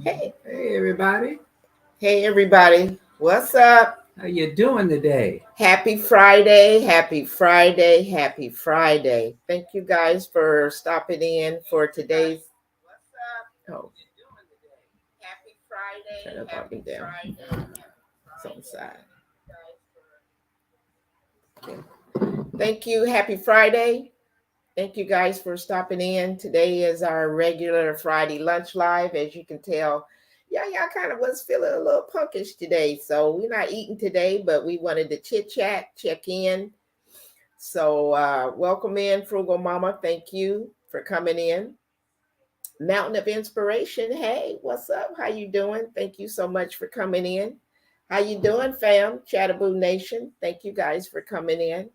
Hey, Hey everybody, hey everybody. What's up? how you doing today? Happy Friday. Happy Friday. Happy Friday. Thank you guys for stopping in for today's Oh, try to bump me down. It's on the side. Okay. Thank you. Happy Friday. Thank you guys for stopping in. Today is our regular Friday lunch live. As you can tell, y'all kind of was feeling a little punkish today. So we're not eating today, but we wanted to chit chat, check in. So welcome in, Frugal Mama. Thank you for coming in. Mountain of Inspiration. Hey, what's up? How you doing? Thank you so much for coming in. How you doing, fam? Chattaboo Nation. Thank you guys for coming in.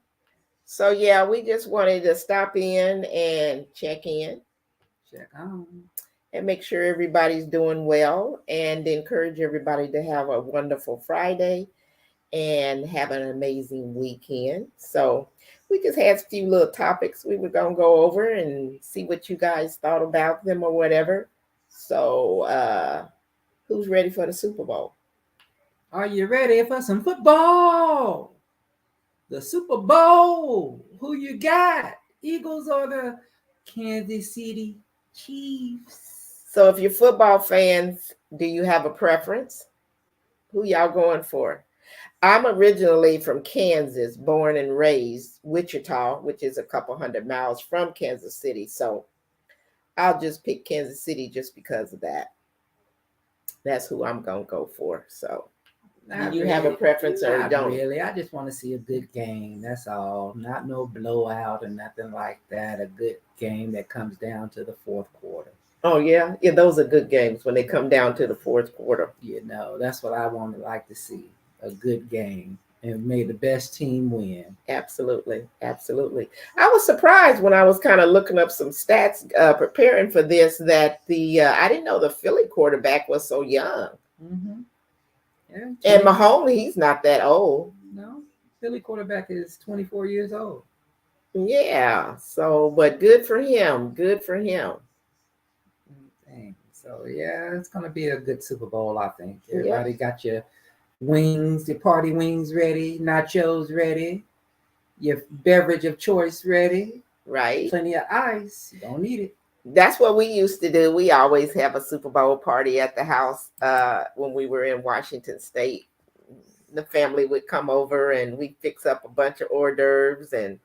So yeah, we just wanted to stop in and check in Check on. and make sure everybody's doing well and encourage everybody to have a wonderful Friday and have an amazing weekend. So we just had a few little topics we were gonna go over and see what you guys thought about them or whatever. So who's ready for the Super Bowl? Are you ready for some football? The Super Bowl. Who you got? Eagles or the Kansas City Chiefs? So if you're football fans, do you have a preference? Who y'all going for? I'm originally from Kansas, born and raised Wichita, which is a couple hundred miles from Kansas City. So I'll just pick Kansas City just because of that. That's who I'm gonna go for. So do Not you have a really. preference or Not don't? really. I just want to see a good game. That's all. Not no blowout or nothing like that. A good game that comes down to the fourth quarter. Oh yeah, those are good games when they come down to the fourth quarter. That's what I want to like to see. A good game. And may the best team win. Absolutely, absolutely. I was surprised when I was kind of looking up some stats preparing for this that the I didn't know the Philly quarterback was so young. Mm-hmm. Yeah, And 20. Mahomes, he's not that old. No, Philly quarterback is 24 years old. Yeah. So, but good for him. Good for him. Dang. So yeah, it's gonna be a good Super Bowl. I think Yep. everybody got your wings, your party wings ready, nachos ready, your beverage of choice ready, Right. plenty of ice. You don't need it. That's what we used to do. We always have a Super Bowl party at the house when we were in Washington State. The family would come over and we'd fix up a bunch of hors d'oeuvres and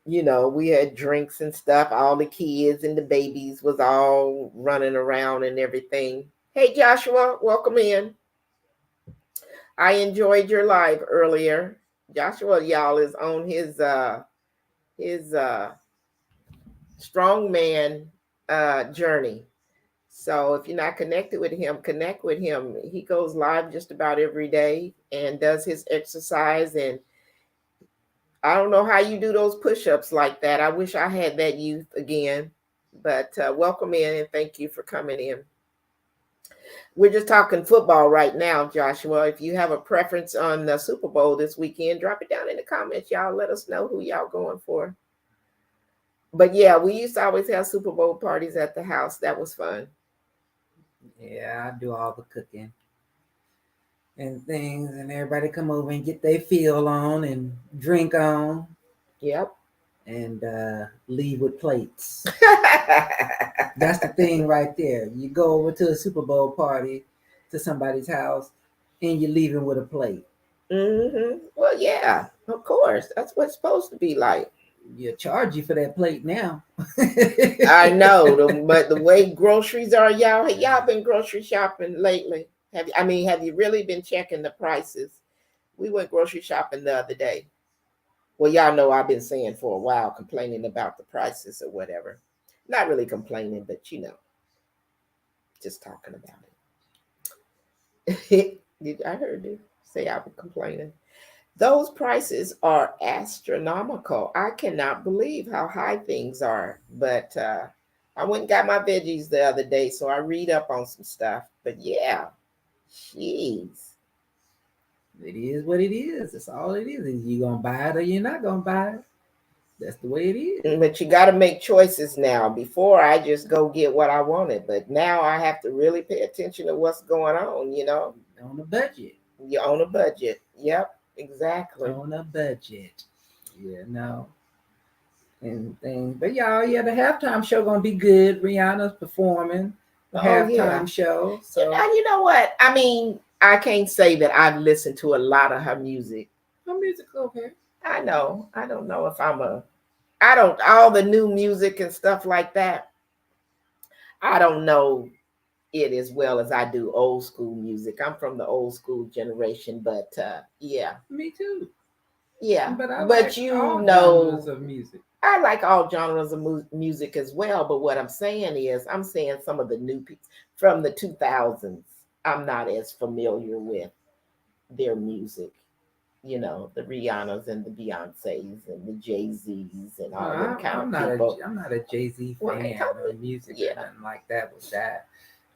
we had drinks and stuff. All the kids and the babies was all running around and everything. Hey Joshua, welcome in. I enjoyed your live earlier. Joshua, y'all, is on his strongman journey. So if you're not connected with him, connect with him. He goes live just about every day and does his exercise. And I don't know how you do those push-ups like that. I wish I had that youth again. But welcome in and thank you for coming in. We're just talking football right now, Joshua. If you have a preference on the Super Bowl this weekend, drop it down in the comments, y'all. Let us know who y'all going for. But yeah, we used to always have Super Bowl parties at the house. That was fun. Yeah, I do all the cooking and things, and everybody come over and get their feel on and drink on Yep. and leave with plates. That's the thing right there. You go over to a Super Bowl party to somebody's house and you're leaving with a plate. Well, yeah, of course. That's what it's supposed to be like. You charge you for that plate now. I know, but the way groceries are, y'all been grocery shopping lately? Have you really been checking the prices? We went grocery shopping the other day. Well, y'all know I've been saying for a while, complaining about the prices or whatever. Not really complaining, but just talking about it. I heard you say I've been complaining. Those prices are astronomical. I cannot believe how high things are. But I went and got my veggies the other day, so I read up on some stuff. But yeah, jeez. It is what it is. That's all it is. Is you gonna buy it or you're not gonna buy it. That's the way it is. But you got to make choices now. Before I just go get what I wanted, but now I have to really pay attention to what's going on. On a budget. You're on a budget. Yep, exactly. On a budget. Yeah, no. And things. But y'all, yeah, the halftime show gonna be good. Rihanna's performing the Oh yeah. halftime show. So You know what? I mean, I can't say that I've listened to a lot of her music. her music okay. I know. I don't know if I don't, all the new music and stuff like that. I don't know it as well as I do old school music. I'm from the old school generation, but yeah. Me too. Yeah. But I But like you all know, genres of music. I like all genres of music as well. But what I'm saying is, I'm saying some of the new people from the 2000s, I'm not as familiar with their music. The Rihannas and the Beyoncés and the Jay-Z's and all them kind of people. I'm not a Jay-Z Well, fan of music or yeah. nothing like that with that.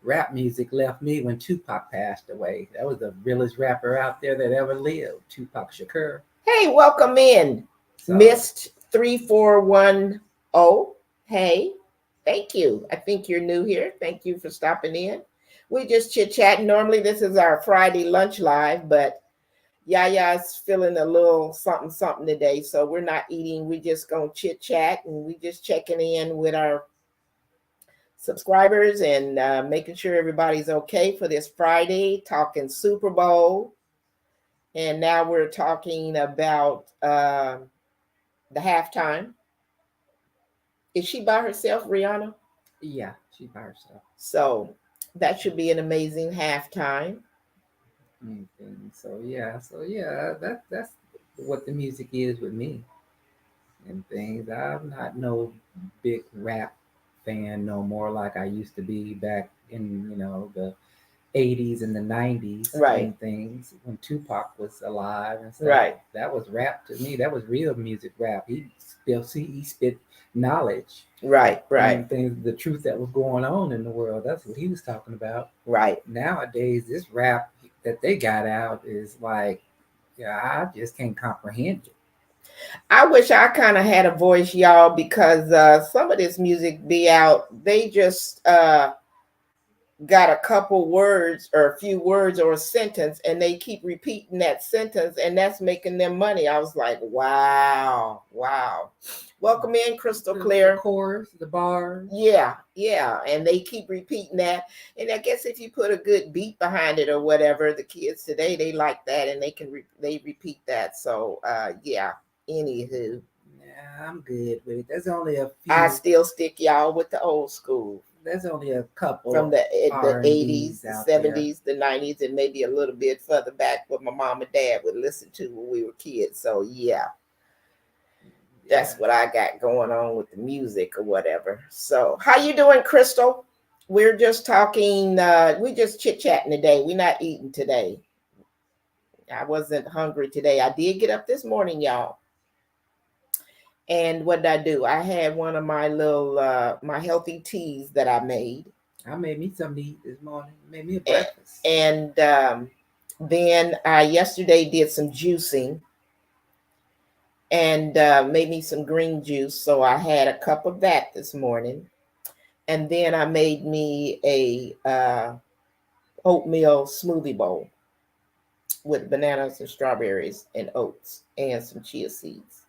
Rap music left me when Tupac passed away. That was the realest rapper out there that ever lived, Tupac Shakur. Hey, welcome in, Mist 3410. Hey, thank you. I think you're new here. Thank you for stopping in. We just chit-chatting. Normally, this is our Friday lunch live, but Yaya's feeling a little something something today, so we're not eating. We just gonna chit-chat, and we just checking in with our subscribers and making sure everybody's okay for this Friday, talking Super Bowl. And now we're talking about the halftime. Is she by herself, Rihanna? Yeah, she's by herself. So that should be an amazing halftime. So yeah, that's what the music is with me and things. I'm not no big rap fan no more like I used to be back in the 80s and the 90s Right. and things when Tupac was alive and stuff. Right. That was rap to me. That was real music rap. He spit knowledge. Right. And things, the truth that was going on in the world. That's what he was talking about. Right. Nowadays, this rap that they got out is like, I just can't comprehend it. I wish I kind of had a voice, y'all, because some of this music be out. They just got a couple words or a few words or a sentence, and they keep repeating that sentence, and that's making them money. I was like, wow. Welcome in, Crystal Clear. The chorus, the bars. Yeah. And they keep repeating that. And I guess if you put a good beat behind it or whatever, the kids today, they like that, and they repeat that. So yeah. Anywho. Yeah, I'm good with it. There's only a few. I still stick y'all with the old school. There's only a couple from the R&Bs 80s, the 70s, the 90s, and maybe a little bit further back what my mom and dad would listen to when we were kids. So yeah, that's what I got going on with the music or whatever. So how you doing, Crystal? We're just talking, we just chit-chatting today. We're not eating today. I wasn't hungry today. I did get up this morning, y'all. And what did I do? I had one of my little, my healthy teas that I made. I made me something to eat this morning. Made me a breakfast. And then I yesterday did some juicing and made me some green juice. So I had a cup of that this morning. And then I made me a oatmeal smoothie bowl with bananas and strawberries and oats and some chia seeds.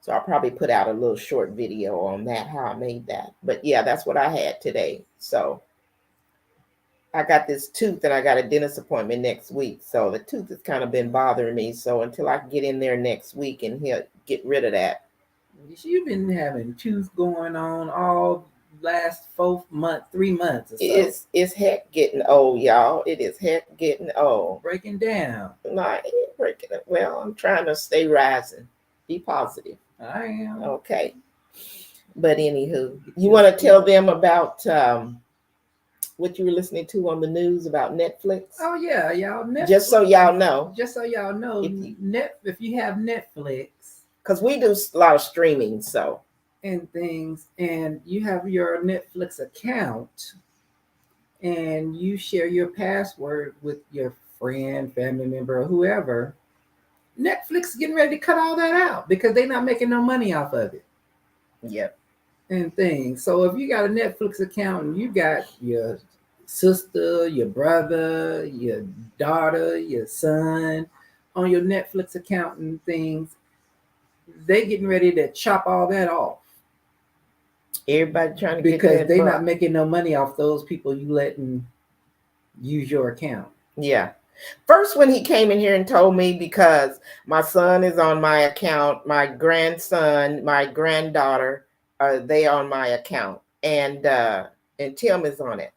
So I'll probably put out a little short video on that, how I made that. But yeah, that's what I had today. So I got this tooth and I got a dentist appointment next week. So the tooth has kind of been bothering me. So until I can get in there next week and get rid of that. You've been having tooth going on all last 3 months or so. It's heck getting old, y'all. It is heck getting old. Breaking down. No, I ain't breaking it. Well, I'm trying to stay rising. Be positive. I am. Okay. But anywho, you want to tell them about what you were listening to on the news about Netflix? Oh yeah, y'all. Netflix. Just so y'all know. If you have Netflix, because we do a lot of streaming, so and things, and you have your Netflix account, and you share your password with your friend, family member, or whoever, Netflix getting ready to cut all that out because they're not making no money off of it. Yep. And things. So if you got a Netflix account and you got your sister, your brother, your daughter, your son on your Netflix account and things, they getting ready to chop all that off Everybody trying to get because that they're buck. not making no money off those people you letting use your account. Yeah. First, when he came in here and told me, because my son is on my account, my grandson, my granddaughter, they on my account, and Tim is on it.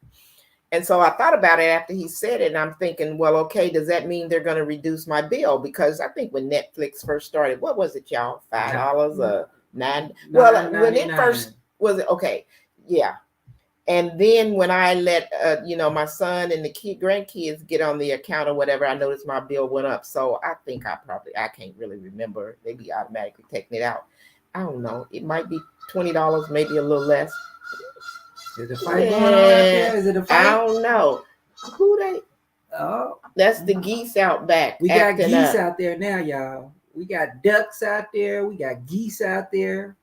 And so I thought about it after he said it, and I'm thinking, well, okay, does that mean they're going to reduce my bill? Because I think when Netflix first started, what was it, y'all? $5 or $9? Well, when it first was it okay, yeah. And then when I let my son and the grandkids get on the account or whatever, I noticed my bill went up. So I think I can't really remember. They be automatically taking it out. I don't know. It might be $20, maybe a little less. Is it a fight going on out there? Is it a fight? I don't know. Who they? Oh, That's the geese out back. we got geese out there now, y'all. We got ducks out there. We got geese out there.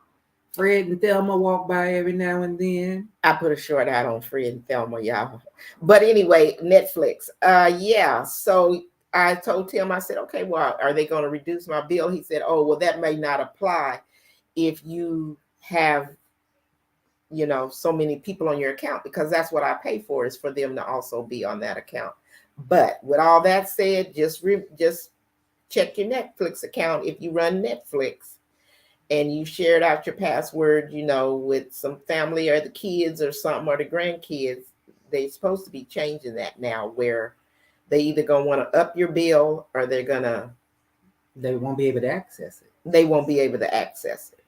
Fred and Thelma walk by every now and then. I put a short out on Fred and Thelma, y'all. But anyway, Netflix. Yeah. So I told Tim, I said, okay, well, are they going to reduce my bill? He said, oh, well, that may not apply if you have, so many people on your account, because that's what I pay for, is for them to also be on that account. But with all that said, just check your Netflix account if you run Netflix and you shared out your password, with some family or the kids or something, or the grandkids. They're supposed to be changing that now, where they either gonna want to up your bill or they won't be able to access it. They won't be able to access it.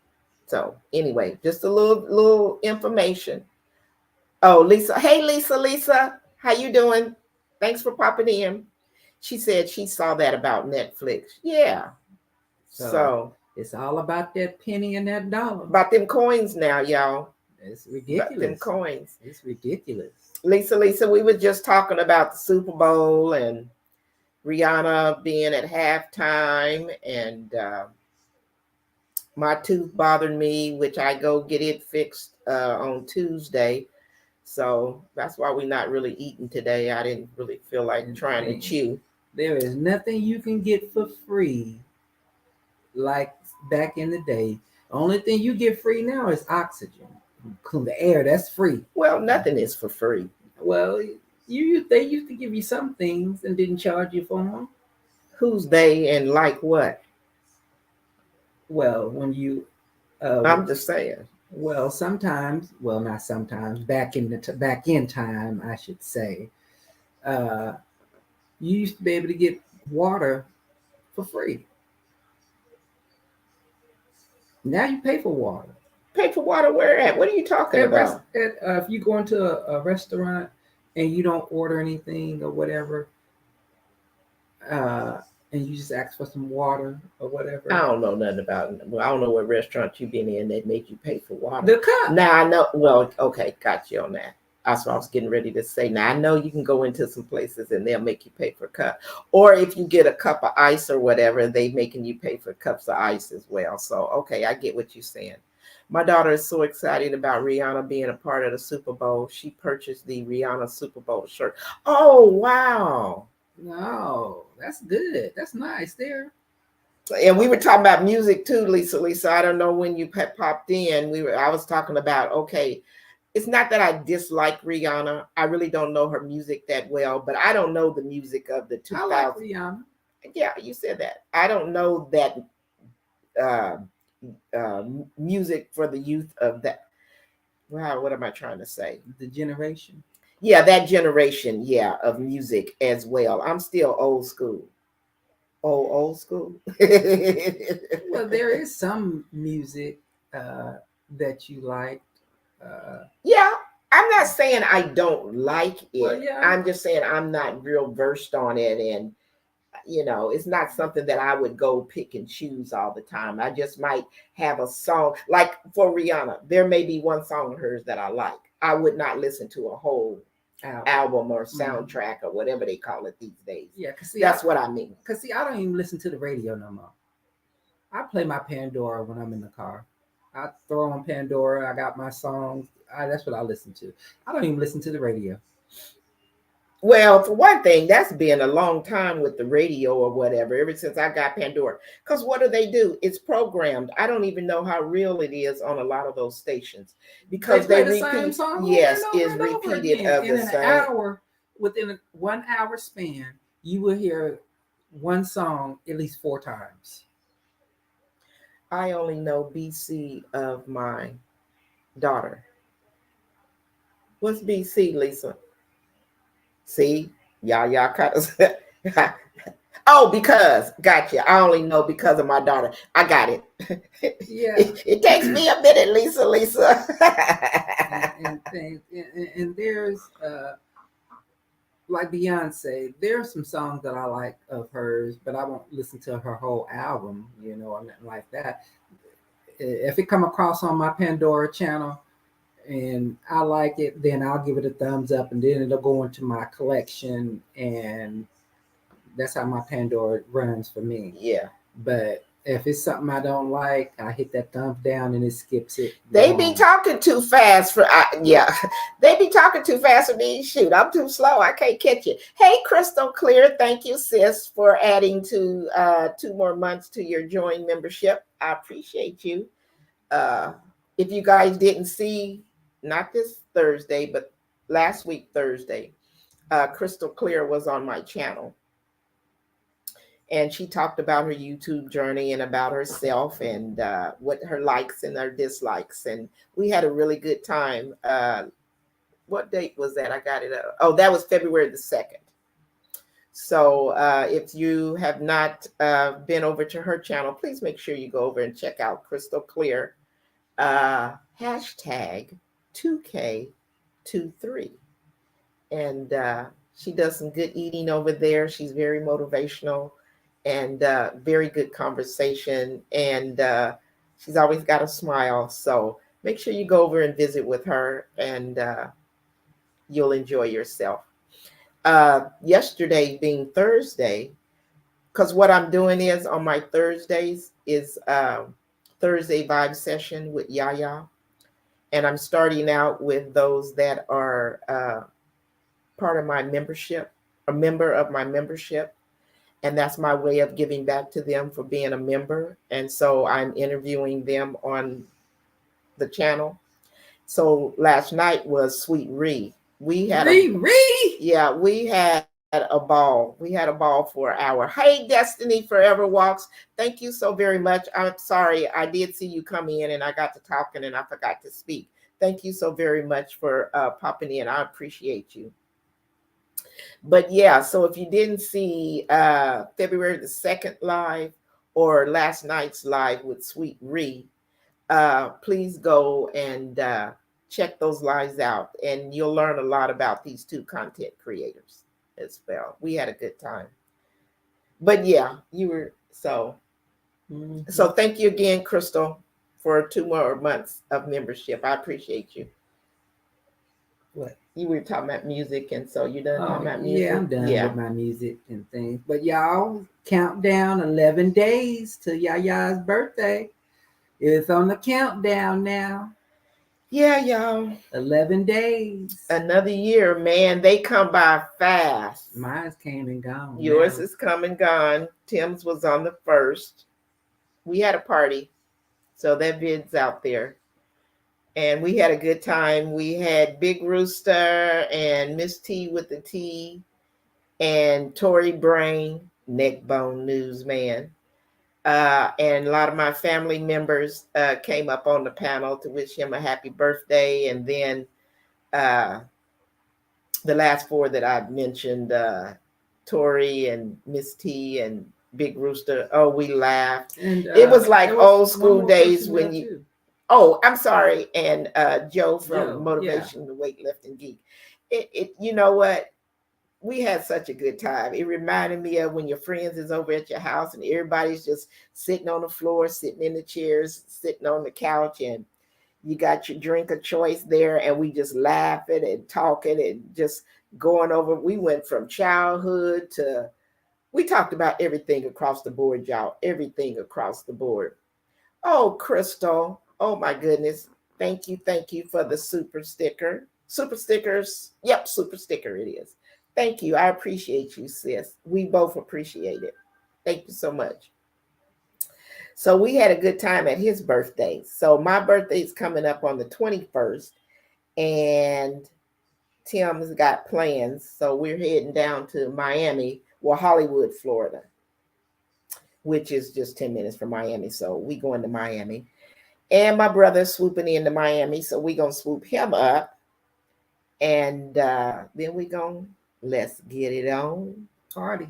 So anyway, just a little information. Oh, Lisa. Hey, Lisa, how you doing? Thanks for popping in. She said she saw that about Netflix. Yeah. So it's all about that penny and that dollar. About them coins now, y'all. It's ridiculous. About them coins. It's ridiculous. Lisa, we were just talking about the Super Bowl and Rihanna being at halftime, and my tooth bothered me, which I go get it fixed on Tuesday. So that's why we're not really eating today. I didn't really feel like trying to chew. There is nothing you can get for free like back in the day. The only thing you get free now is oxygen. The air, that's free. Well, nothing is for free. Well, they used to give you some things and didn't charge you for them. Who's they and like what? Well, when you... I'm just saying. Well, sometimes, well, not sometimes, back in time, I should say, you used to be able to get water for free. Now you pay for water. Pay for water where at? What are you talking about? If you go into a restaurant and you don't order anything or whatever, and you just ask for some water or whatever. I don't know nothing about it. Well, I don't know what restaurant you've been in that made you pay for water. The cup. Now I know. Well, okay, got you on that. That's what I was getting ready to say. Now I know you can go into some places and they'll make you pay for a cup. Or if you get a cup of ice or whatever, they making you pay for cups of ice as well. So, okay, I get what you're saying. My daughter is so excited about Rihanna being a part of the Super Bowl. She purchased the Rihanna Super Bowl shirt. Oh, wow. No, that's good. That's nice there. And we were talking about music too, Lisa. I don't know when you popped in. I was talking about, okay, it's not that I dislike Rihanna. I really don't know her music that well, but I don't know the music of the 2000s. I like Rihanna. Yeah, you said that. I don't know that music for the youth of that. Wow, what am I trying to say? The generation. Yeah, that generation, yeah, of music as well. I'm still old school. Old school. Well, there is some music that you like. Yeah, I'm not saying I don't like it. Well, yeah. I'm just saying I'm not real versed on it, and it's not something that I would go pick and choose all the time. I just might have a song, like for Rihanna, there may be one song of hers that I like. I would not listen to a whole album or Mhm. soundtrack or whatever they call it these days. Yeah, cause That's what I mean. I don't even listen to the radio no more. I play my Pandora when I'm in the car. I throw on Pandora. I got my songs. That's what I listen to. I don't even listen to the radio. Well, for one thing, that's been a long time with the radio or whatever, ever since I got Pandora. Because what do? It's programmed. I don't even know how real it is on a lot of those stations They because they play the same repeat, song over and yes, over is and over repeated again. of And the in an same. hour, within a 1 hour span, you will hear one song at least 4 times. I only know BC of my daughter. What's BC, Lisa? See, y'all kind of. Oh, because gotcha. I only know because of my daughter. I got it. Yeah. It takes me a minute, Lisa. And things. And there's like Beyonce, there are some songs that I like of hers, but I won't listen to her whole album, or nothing like that. If it come across on my Pandora channel and I like it, then I'll give it a thumbs up, and then it'll go into my collection, and that's how my Pandora runs for me. Yeah. But if it's something I don't like, I hit that thumbs down and it skips it. They be talking too fast for yeah. They be talking too fast for me. Shoot, I'm too slow. I can't catch it. Hey, Crystal Clear, thank you, sis, for adding to 2 more months to your join membership. I appreciate you. Uh, if you guys didn't see, not this Thursday, but last week Thursday, Crystal Clear was on my channel, and she talked about her YouTube journey and about herself and what her likes and her dislikes. And we had a really good time. What date was that? I got it. Oh, that was February the 2nd. So if you have not been over to her channel, please make sure you go over and check out Crystal Clear. Hashtag 2K23. And she does some good eating over there. She's very motivational and very good conversation. And she's always got a smile. So make sure you go over and visit with her, and you'll enjoy yourself. Yesterday being Thursday, because what I'm doing is on my Thursdays is Thursday vibe session with Yaya. And I'm starting out with those that are part of my membership, a member of my membership. And that's my way of giving back to them for being a member. And so I'm interviewing them on the channel. So last night was Sweet Ree. We had Ree. we had a ball. We had a ball for an hour. Hey, Destiny Forever Walks. Thank you so very much. I'm sorry. I did see you come in and I got to talking and I forgot to speak. Thank you so very much for popping in. I appreciate you. But yeah, so if you didn't see February the 2nd live or last night's live with Sweet Ree, please go and check those lives out, and you'll learn a lot about these two content creators as well. We had a good time. But yeah, you were so thank you again, Crystal, for 2 more months of membership. I appreciate you. What? You were talking about music, and so you done talking about music? Yeah, I'm done with my music and things. But y'all, countdown 11 days to Yaya's birthday. It's on the countdown now. Yeah, y'all. 11 days. Another year, man. They come by fast. Mine's came and gone. Yours is come and gone. Tim's was on the 1st. We had a party, so that vid's out there. And we had a good time. We had Big Rooster and Miss T with the T and Tori Brain, Neckbone Newsman. And a lot of my family members came up on the panel to wish him a happy birthday. And then the last 4 that I mentioned, Tori and Miss T and Big Rooster. Oh, we laughed. And it was like old school days when you. Too. Oh, I'm sorry. And Joe from Motivation to Weightlifting Geek. It you know what? We had such a good time. It reminded me of when your friends is over at your house and everybody's just sitting on the floor, sitting in the chairs, sitting on the couch, and You got your drink of choice there, and we just laughing and talking and just going over. We went from childhood to, we talked about everything across the board, y'all. Everything across the board. Oh, Crystal. Oh my goodness. Thank you for the super sticker. Super stickers. Yep, super sticker it is. Thank you. I appreciate you, sis. We both appreciate it. Thank you so much. So we had a good time at his birthday. So my birthday is coming up on the 21st, and Tim's got plans. So we're heading down to Miami, well, Hollywood, Florida, which is just 10 minutes from Miami. So we going to Miami. And my brother's swooping into Miami. So we going to swoop him up. And then we going to let's get it on. Party.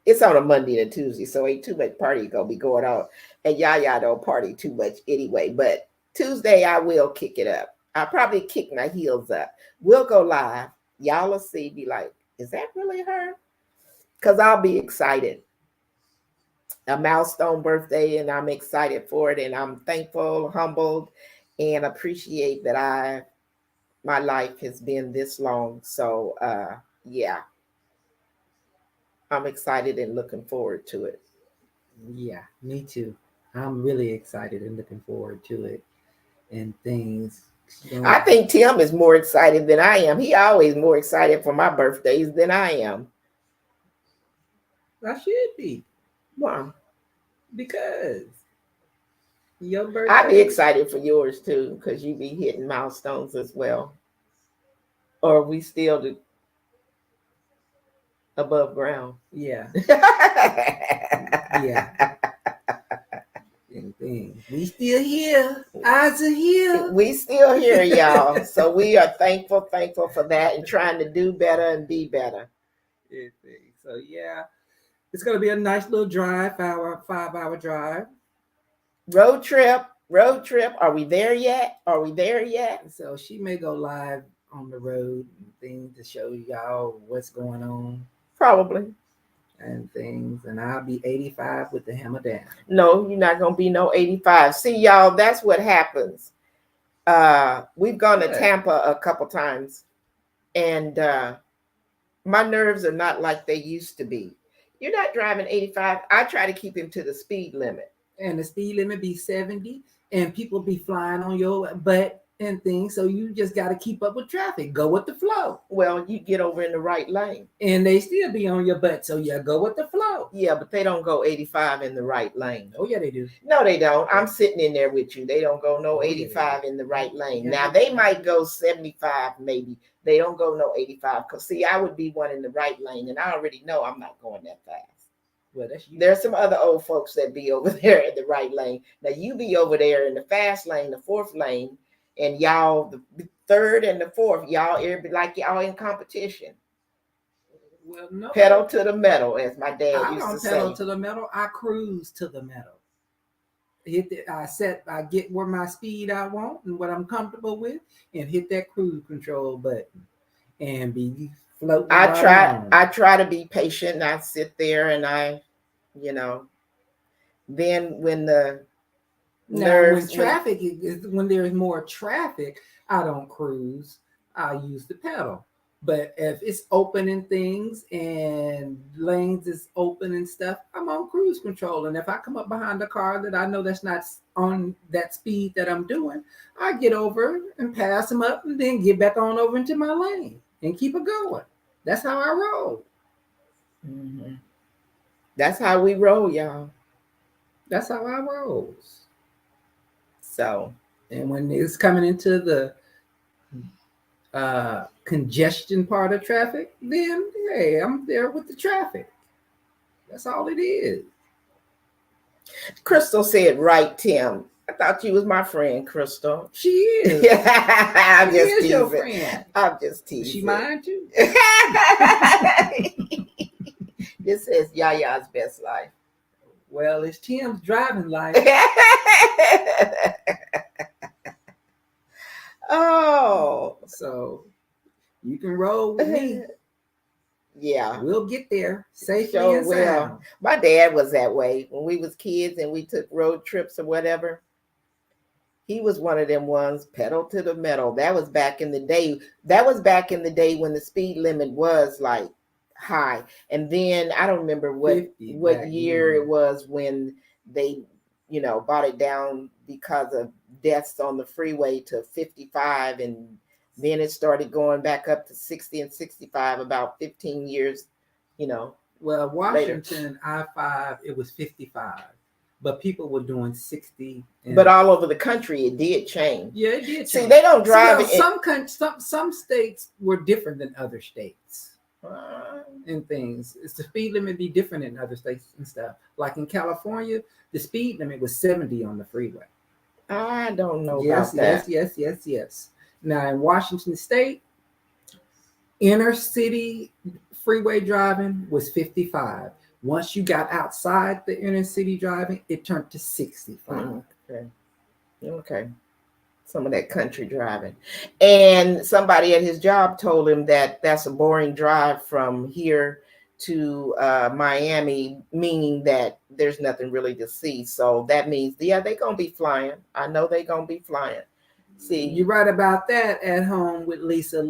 It's on a Monday and a Tuesday, so ain't too much party gonna be going on. And Yaya don't party too much anyway. But Tuesday I will kick it up. I'll probably kick my heels up. We'll go live. Y'all will see, be like, is that really her? Because I'll be excited. A milestone birthday, and I'm excited for it, and I'm thankful, humbled, and appreciate that my life has been this long. So yeah, I'm excited and looking forward to it. Yeah, me too. I'm really excited and looking forward to it and things. I think Tim is more excited than I am. He always more excited for my birthdays than I am. I should be. Why? Because your birthday. I'd be excited for yours too, because you be hitting milestones as well. Or we still above ground. Yeah. Yeah. We still here. Eyes are here. We still here, y'all. So we are thankful for that, and trying to do better and be better. So yeah, it's gonna be a nice little drive, 5-hour drive. Road trip. Are we there yet? So she may go live on the road and things to show y'all what's going on. Probably. And things, and I'll be 85 with the hammer down. No, you're not gonna be no 85. See, y'all, that's what happens. We've gone to Tampa a couple times, and my nerves are not like they used to be. You're not driving 85. I try to keep him to the speed limit. And the speed limit be 70, and people be flying on your butt and things. So you just got to keep up with traffic. Go with the flow. Well, you get over in the right lane. And they still be on your butt. So yeah, go with the flow. Yeah, but they don't go 85 in the right lane. Oh, yeah, they do. No, they don't. I'm sitting in there with you. They don't go no 85 in the right lane. Now, they might go 75 maybe. They don't go no 85. Because, see, I would be one in the right lane, and I already know I'm not going that fast. Well, that's you. There's some other old folks that be over there in the right lane. Now, you be over there in the fast lane, the fourth lane, and y'all, the third and the fourth, y'all like y'all in competition. Well, no. Pedal to the metal, as my dad I used to don't say. pedal to the metal. I cruise to the metal. I get where my speed I want and what I'm comfortable with, and hit that cruise control button and be floating. I try to be patient. And I sit there and then when the nerves, when there's more traffic, I don't cruise. I use the pedal. But if it's open and things and lanes is open and stuff, I'm on cruise control. And if I come up behind a car that I know that's not on that speed that I'm doing, I get over and pass them up and then get back on over into my lane and keep it going. That's how I roll. Mm-hmm. That's how we roll, y'all. That's how I roll. So, and when it's coming into the congestion part of traffic, then hey, I'm there with the traffic. That's all it is. Crystal said, right, Tim. I thought you was my friend, Crystal. She is. I'm just teasing. Your friend. I'm just teasing. She mine too. This says Yaya's best life. Well, it's Tim's driving life. Oh. So you can roll with me. Yeah. We'll get there safely and sound. My dad was that way when we was kids and we took road trips or whatever. He was one of them ones, pedal to the metal. That was back in the day. That was back in the day when the speed limit was like high. And then I don't remember 50 what back year then. it was when they, brought it down because of deaths on the freeway to 55, and then it started going back up to 60 and 65 about 15 years, you know, Well, later. Washington I-5 it was 55, but people were doing 60. But And all over the country, it did change. yeah, it did See, change. they don't drive Well, it. some states were different than other states Uh, and things. It's the speed limit be different in other states and stuff. Like in California, the speed limit was 70 on the freeway. I don't know Yes, about that. yes. Now in Washington State, inner city freeway driving was 55. Once you got outside the inner city driving, it turned to 65. Okay. Okay. Some of that country driving. And somebody at his job told him that that's a boring drive from here to Miami, meaning that there's nothing really to see. So that means, yeah, they're going to be flying. I know they're going to be flying. See, You right about that at home with Lisa.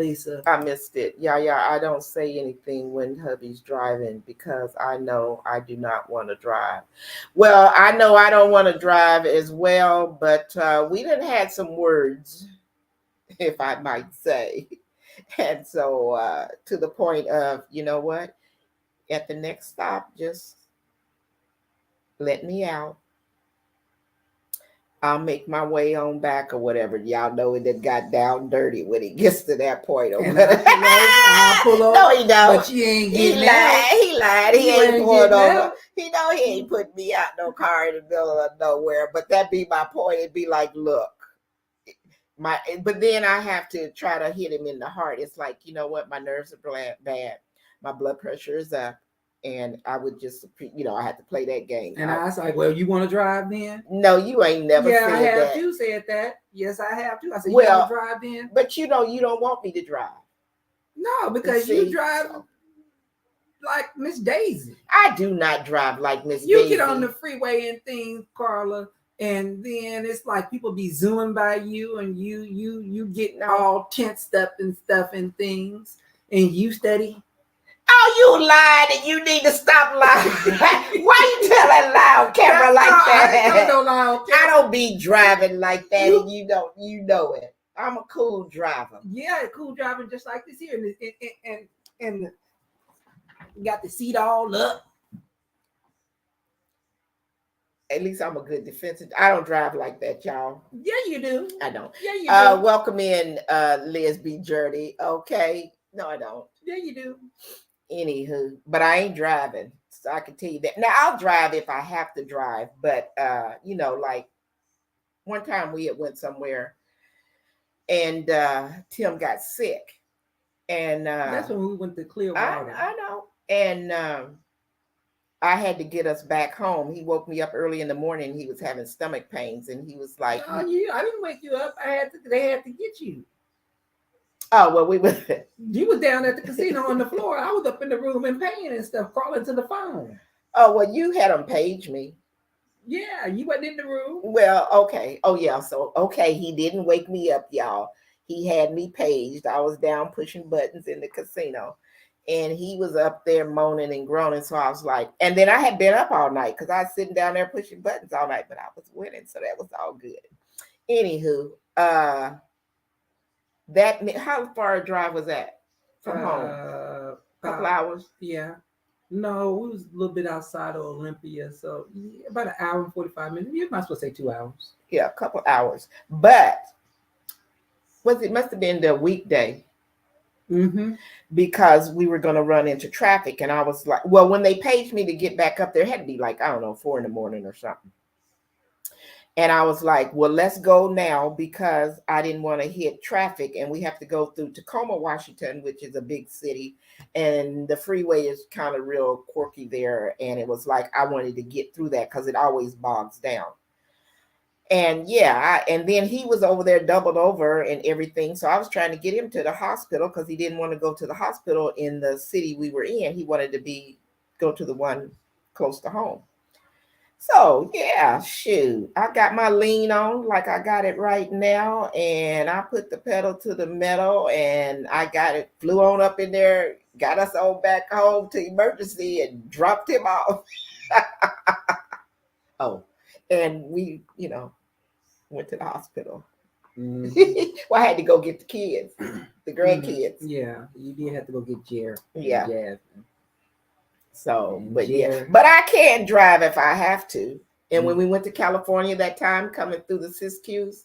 I missed it. Yeah, I don't say anything when hubby's driving because I know I do not want to drive. Well, I know I don't want to drive as well, but we done had some words, if I might say. And so to the point of, you know what? At the next stop, just let me out. I'll make my way on back or whatever. Y'all know it had got down dirty when it gets to that point. Or And whatever. I'll pull over. No, he don't. But you ain't He getting lied. out. He lied. He You ain't ain't pulling getting over. out. He know he ain't putting me out no car in the middle of nowhere. But that be my point. It'd be like, look, but then I have to try to hit him in the heart. It's like, you know what? My nerves are bad. My blood pressure is up. And I would just, I had to play that game. And I was like, well, you want to drive then? No, you ain't never Yeah, I said have that. to said that. Yes, I have to. I said, you Well, want to drive then? But you don't want me to drive. No, because See, you drive like Miss Daisy. I do not drive like Miss Daisy. You get on the freeway and things, Carla, and then it's like people be zooming by you, and you get all tensed up and stuff and things, and you steady. Oh, you lied, and you need to stop lying. Why you telling lie on camera like that? I don't lie on camera. I don't be driving like that, and you know it. I'm a cool driver. Yeah, cool driving just like this here, and got the seat all up. At least I'm a good defensive. I don't drive like that, y'all. Yeah, you do. I don't. Yeah, you do. Welcome in, Liz B. Journey. Okay. No, I don't. Yeah, you do. Anywho, but I ain't driving. So I can tell you that. Now I'll drive if I have to drive, but like one time we had went somewhere and Tim got sick. And that's when we went to Clearwater. I know. And I had to get us back home. He woke me up early in the morning. He was having stomach pains, and he was like, "Oh, I didn't wake you up. They had to get you." Oh, well, You was down at the casino on the floor. I was up in the room and paying and stuff, crawling to the phone. Oh, well, you had them page me. Yeah, you wasn't in the room. Well, okay. Oh, yeah. So, okay, he didn't wake me up, y'all. He had me paged. I was down pushing buttons in the casino. And he was up there moaning and groaning. So I was like, and then I had been up all night because I was sitting down there pushing buttons all night, but I was winning. So that was all good. Anywho, how far a drive was that from home? Couple hours? Yeah. No, we was a little bit outside of Olympia. So about an hour and 45 minutes. You might as well say 2 hours. Yeah, a couple hours. But it must have been the weekday. Mm-hmm. Because we were going to run into traffic. And I was like, well, when they paged me to get back up there, it had to be like, I don't know, 4 a.m. or something. And I was like, well, let's go now because I didn't want to hit traffic. And we have to go through Tacoma, Washington, which is a big city. And the freeway is kind of real quirky there. And it was like, I wanted to get through that because it always bogs down. And yeah, and then he was over there doubled over and everything. So I was trying to get him to the hospital because he didn't want to go to the hospital in the city we were in. He wanted to go to the one close to home. So yeah, shoot. I got my lean on like I got it right now, and I put the pedal to the metal and I got it, flew on up in there, got us on back home to emergency and dropped him off. Oh, and we, went to the hospital. Mhm. Well, I had to go get the kids, the Mhm. grandkids. Yeah, you did have to go get Jer and Yeah. Jasmine So, and but yeah, Jer. but I can drive if I have to. And when Mm, we went to California that time, coming through the Siskiyous,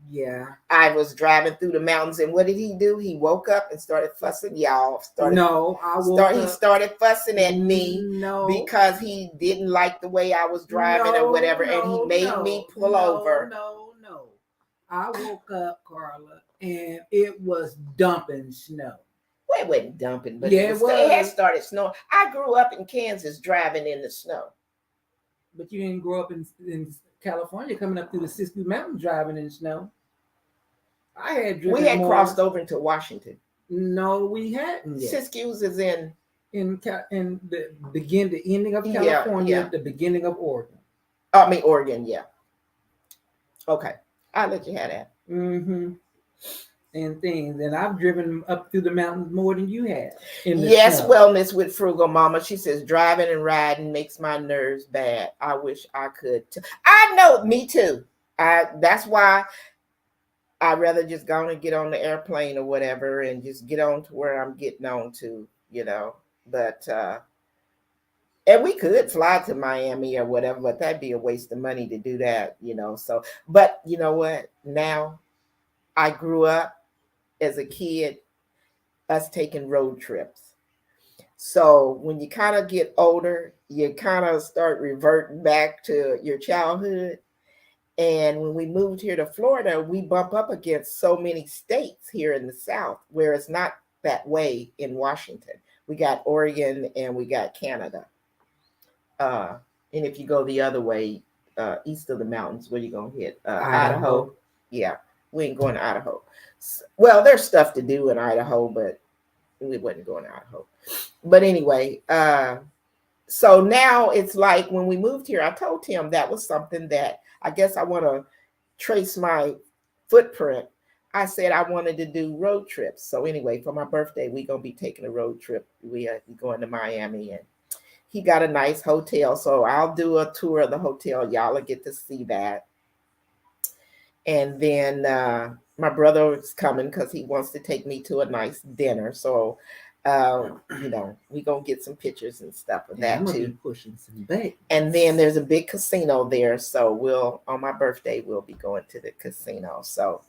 yeah. I was driving through the mountains, and what did he do? He woke up and started fussing. Y'all No, I woke he up. started fussing at me No, because he didn't like the way I was driving or no, whatever, and he no, made me no, pull no, over. no, no. I woke up, Carla, and it was dumping snow. Well, it wasn't dumping, but Yeah, it it had was. started snowing. I grew up in Kansas driving in the snow. But you didn't grow up in California coming up through the Siskiyou Mountains driving in the snow. I had We driven had crossed more. over into Washington. No, we hadn't yet. Siskiyous is in. In the ending of Yeah, California, yeah. the beginning of Oregon. I mean Oregon, yeah. Okay, I'll let you have that. Mm-hmm. And things. And I've driven up through the mountains more than you have in the Yes, snow. wellness with Frugal Mama. She says driving and riding makes my nerves bad. I wish I could. I know, me too. That's why I'd rather just go and get on the airplane or whatever and just get on to where I'm getting on to. But and we could fly to Miami or whatever, but that'd be a waste of money to do that. So, but you know what? Now I grew up as a kid, us taking road trips. So when you kind of get older, you kind of start reverting back to your childhood. And when we moved here to Florida, we bump up against so many states here in the South, where it's not that way in Washington. We got Oregon and we got Canada. Uh, and if you go the other way, east of the mountains, where you gonna hit? Idaho. Idaho. Yeah, we ain't going to Idaho. Well, there's stuff to do in Idaho, but we wasn't going to Idaho. But anyway, so now it's like when we moved here, I told him that was something that I guess I want to trace my footprint. I said I wanted to do road trips. So anyway, for my birthday, we gonna be taking a road trip. We are going to Miami, and he got a nice hotel. So I'll do a tour of the hotel. Y'all will get to see that. And then my brother is coming because he wants to take me to a nice dinner. So we gonna get some pictures and stuff of And I'm that gonna be too. pushing some buttons. And then there's a big casino there, so we'll on my birthday we'll be going to the casino. So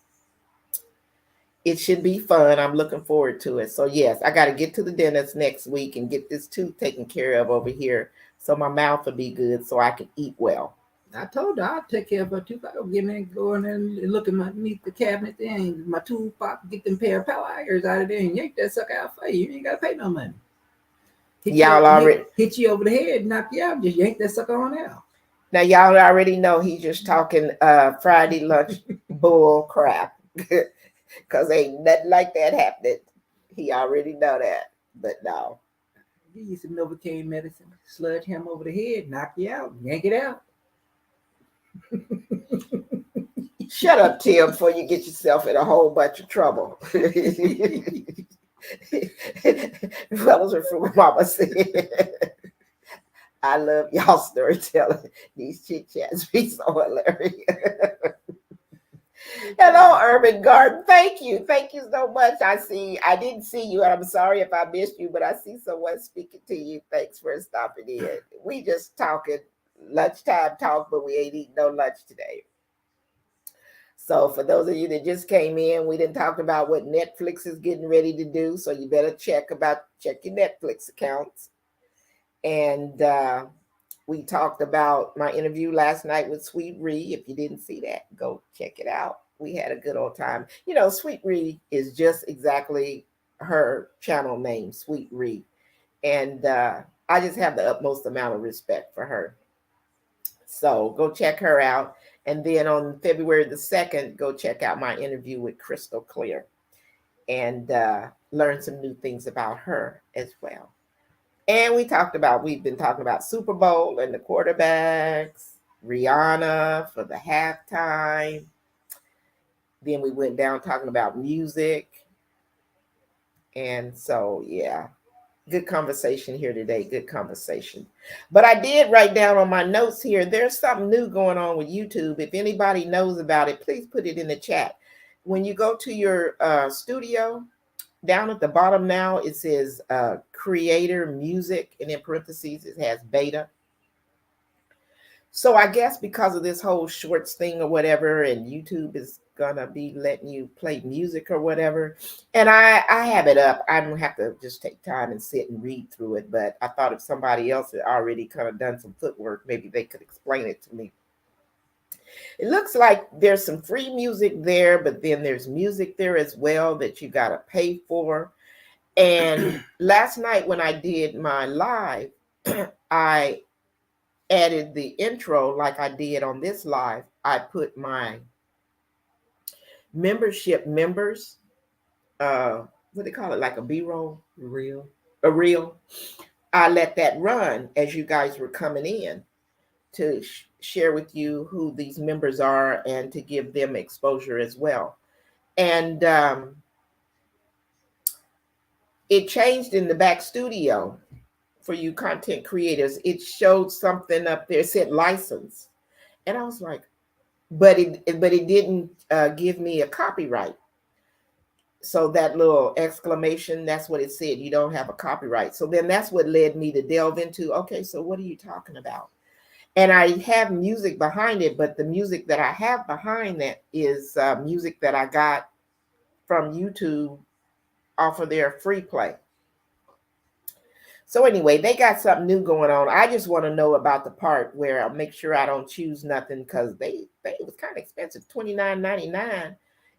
it should be fun. I'm looking forward to it. So yes, I got to get to the dentist next week and get this tooth taken care of over here, so my mouth will be good, so I can eat well. I told her I'd take care of her too. I go get me go in there and look at my meet the cabinet there and my toolbox, get them pair of pliers out of there and yank that sucker out for you. You ain't gotta pay no money. Y'all already Hit you over the head, knock you out, just yank that sucker on out. Now y'all already know he's just talking Friday lunch bull crap. Cause ain't nothing like that happening. He already know that. But no. Give you some Novocaine medicine, sludge him over the head, knock you out, yank it out. Shut up, Tim, before you get yourself in a whole bunch of trouble. Fellas are from Mama said. I love y'all storytelling. These chit chats be so hilarious. Hello, Urban Garden. Thank you. Thank you so much. I didn't see you, and I'm sorry if I missed you, but I see someone speaking to you. Thanks for stopping in. We just talking lunchtime talk, but we ain't eating no lunch today. So for those of you that just came in, we didn't talk about what Netflix is getting ready to do. So you better check your Netflix accounts. And we talked about my interview last night with Sweet Ree. If you didn't see that, go check it out. We had a good old time. Sweet Ree is just exactly her channel name, Sweet Ree. And I just have the utmost amount of respect for her. So go check her out. And then on February the 2nd, go check out my interview with Crystal Clear and learn some new things about her as well. And we've been talking about Super Bowl and the quarterbacks, Rihanna for the halftime. Then we went down talking about music. And so, yeah, good conversation here today. Good conversation. But I did write down on my notes here, there's something new going on with YouTube. If anybody knows about it, please put it in the chat. When you go to your studio, down at the bottom now, it says creator music, and in parentheses, it has beta. So I guess because of this whole shorts thing or whatever, and YouTube is gonna be letting you play music or whatever, and I have it up. I don't have to just take time and sit and read through it. But I thought if somebody else had already kind of done some footwork, maybe they could explain it to me. It looks like there's some free music there, but then there's music there as well that you gotta pay for. And last night when I did my live, I added the intro like I did on this live. I put my membership members, what they call it, like a B-roll, Real. a reel. I let that run as you guys were coming in to share with you who these members are and to give them exposure as well. And it changed in the back studio for you content creators. It showed something up there, it said license. And I was like, but it didn't give me a copyright. So that little exclamation, that's what it said. You don't have a copyright. So then that's what led me to delve into, okay, so what are you talking about? And I have music behind it, but the music that I have behind that is music that I got from YouTube off of their free play. So anyway, they got something new going on. I just want to know about the part where I'll make sure I don't choose nothing because they it was kind of expensive, $29.99.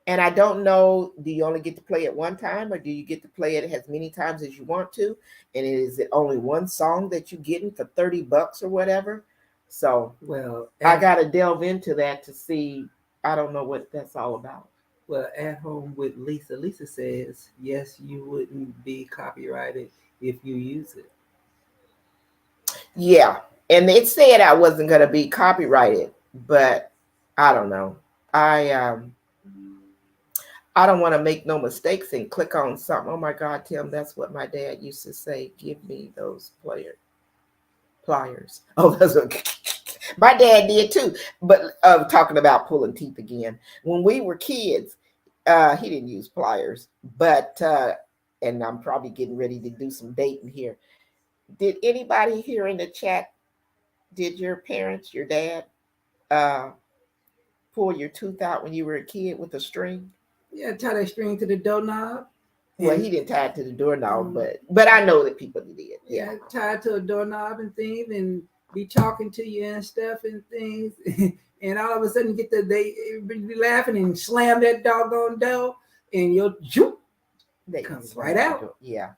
And I don't know, do you only get to play it one time or do you get to play it as many times as you want to? And is it only one song that you're getting for $30 or whatever? So Well, I gotta delve into that to see. I don't know what that's all about. at home with Lisa. Lisa says yes, you wouldn't be copyrighted if you use it. Yeah. And it said I wasn't gonna be copyrighted, but I don't know. I don't want to make no mistakes and click on something. Oh my God, Tim, that's what my dad used to say. Give me those pliers. Oh, that's what my dad did too. But talking about pulling teeth again. When we were kids, he didn't use pliers, but and I'm probably getting ready to do some dating here. Did anybody here in the chat? Did your parents, your dad, uh, pull your tooth out when you were a kid with a string? Yeah, tie that string to the doorknob. Well, he didn't tie it to the doorknob, but I know that people did. Yeah, tie it to a doorknob and things, and be talking to you and stuff and things, and all of a sudden they be laughing and slam that doggone door, and your joop They comes right out. Yeah.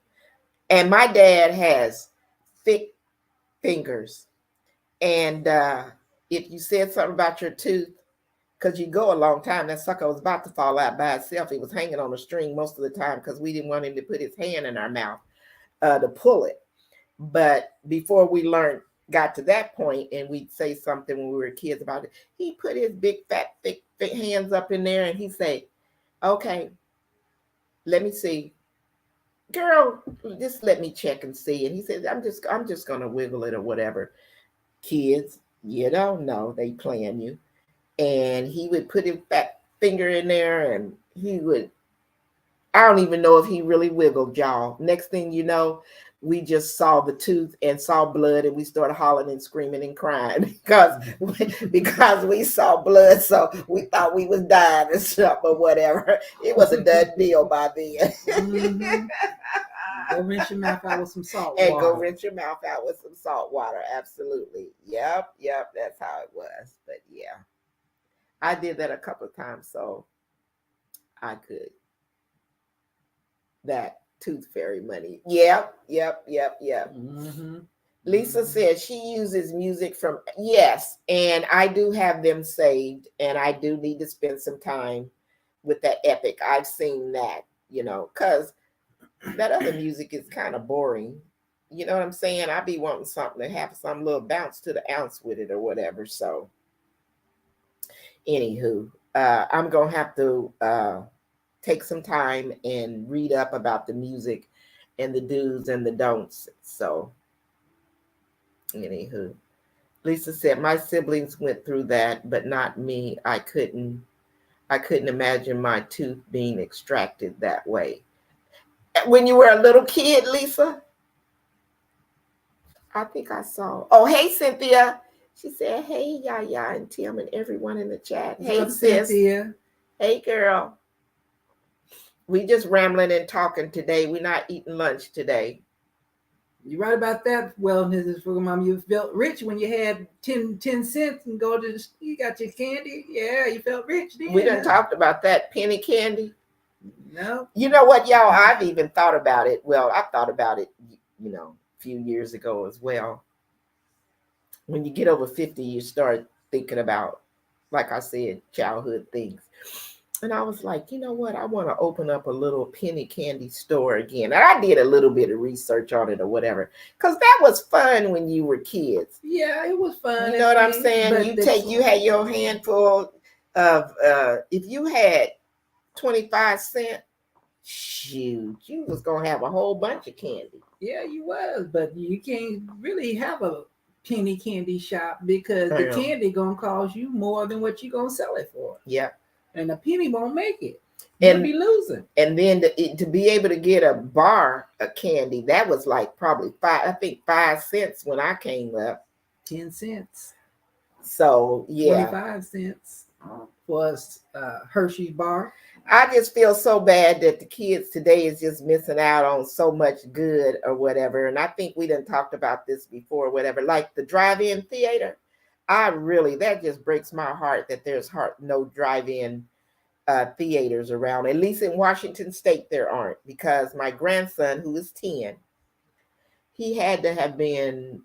And my dad has thick fingers. And if you said something about your tooth, because you go a long time, that sucker was about to fall out by itself. He was hanging on a string most of the time because we didn't want him to put his hand in our mouth to pull it. But before we got to that point, and we'd say something when we were kids about it, he put his big, fat, thick hands up in there and he'd say, okay, let me see. Girl, just let me check and see. And he said, I'm just gonna wiggle it or whatever. Kids, you don't know, they playing you. And he would put his fat finger in there and he would, I don't even know if he really wiggled, y'all. Next thing you know, we just saw the tooth and saw blood, and we started hollering and screaming and crying because we saw blood, so we thought we was dying and stuff or whatever. It was a done deal by then. Mm-hmm. Go rinse your mouth out with some salt And water. go rinse your mouth out with some salt water. Absolutely. Yep. That's how it was. But yeah, I did that a couple of times, so I could. That tooth fairy money. Yep. Mm-hmm. Lisa says she uses music from, yes, and I do have them saved, and I do need to spend some time with that Epic. I've seen that, because that other music is kind of boring, You know what I'm saying? I be wanting something to have some little bounce to the ounce with it or whatever. So, anywho, I'm gonna have to take some time and read up about the music and the do's and the don'ts. So, anywho, Lisa said my siblings went through that, but not me. I couldn't imagine my tooth being extracted that way. When you were a little kid, Lisa, I think I saw. Oh, hey, Cynthia. She said, hey, Yaya and Tim and everyone in the chat. What's Hey, up, sis. Cynthia? Hey, girl. We just rambling and talking today. We're not eating lunch today. You're right about that. Wellness is for mom. You felt rich when you had 10 cents and go to you got your candy. Yeah, you felt rich then. We done talked about that penny candy. No. You know what, y'all? I've even thought about it. Well, I thought about it, a few years ago as well. When you get over 50, you start thinking about, like I said, childhood things. And I was like, you know what? I want to open up a little penny candy store again. And I did a little bit of research on it or whatever, because that was fun when you were kids. Yeah, it was fun. You know what I'm saying? You had your handful of, if you had 25 cents, shoot, you was going to have a whole bunch of candy. Yeah, you was, but you can't really have a penny candy shop because the candy gonna cost you more than what you gonna sell it for. Yeah. And a penny won't make it. You'll be losing. And then to be able to get a bar of candy, that was like probably 5 cents when I came up. 10 cents. So, yeah. 25 cents for Hershey's bar. I just feel so bad that the kids today is just missing out on so much good or whatever. And I think we done talked about this before, whatever, like the drive-in theater. That just breaks my heart that there's no drive-in theaters around. At least in Washington State, there aren't, because my grandson, who is 10, he had to have been,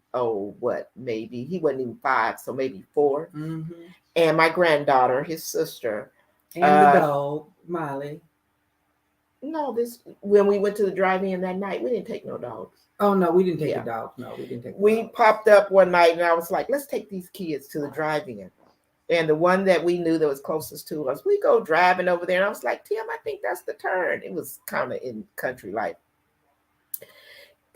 maybe, he wasn't even 5, so maybe 4. Mm-hmm. And my granddaughter, his sister. And the dog, Molly. No, when we went to the drive-in that night, we didn't take no dogs. Oh, no, we didn't take the dogs. No, we didn't take the We dogs. popped up one night, and I was like, let's take these kids to the drive-in. And the one that we knew that was closest to us, we go driving over there. And I was like, Tim, I think that's the turn. It was kind of in country life.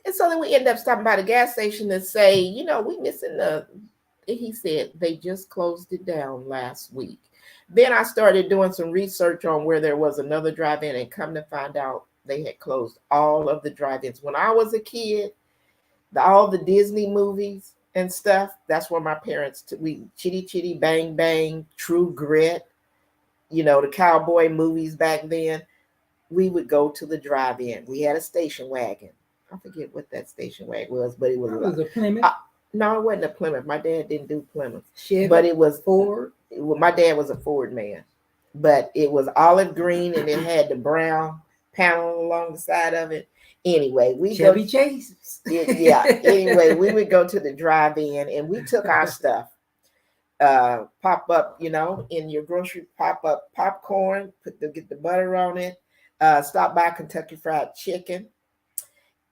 And so then we ended up stopping by the gas station and say, we missing he said they just closed it down last week. Then I started doing some research on where there was another drive-in, and come to find out they had closed all of the drive-ins. When I was a kid, all the Disney movies and stuff, that's where my parents, Chitty Chitty Bang Bang, True Grit, the cowboy movies back then, we would go to the drive-in. We had a station wagon. I forget what that station wagon was, but it was a Plymouth. No, it wasn't a Plymouth. My dad didn't do Plymouth. Chevy, but it was Ford. My dad was a Ford man, but it was olive green and it had the brown panel along the side of it. Anyway, Chevy Chase. Yeah. Anyway, we would go to the drive-in and we took our stuff. Pop up, in your grocery, pop up popcorn, get the butter on it. Stop by Kentucky Fried Chicken